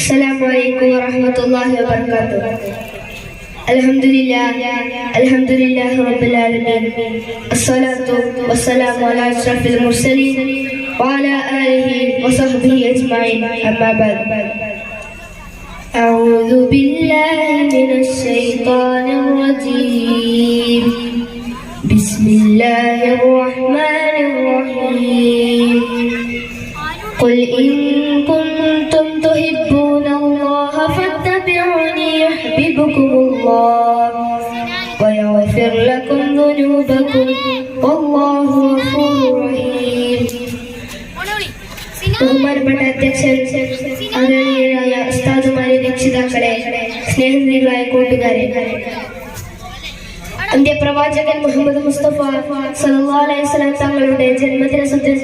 السلام عليكم ورحمة الله وبركاته. الحمد لله رب العالمين. الصلاة والسلام على أشرف المرسلين وعلى آله وصحبه أجمعين. أما بعد. أعوذ بالله من الشيطان الرجيم. بسم الله الرحمن الرحيم. قل إن كنتم تحبون الله فاتبعوني يحببكم الله ويغفر لكم ذنوبكم والله غفور رحيم. ബഹുമാനപ്പെട്ട അധ്യക്ഷൻ, ആദരണീയരായ ഉസ്താദുമാരെ, രക്ഷിതാക്കളെ, സ്നേഹനിധികളായ കൂട്ടുകാരെ, അന്ത്യപ്രവാചകൻ മുഹമ്മദ് മുസ്തഫ സല്ലല്ലാഹു അലൈഹി വസല്ലം തങ്ങളുടെ ജന്മദിന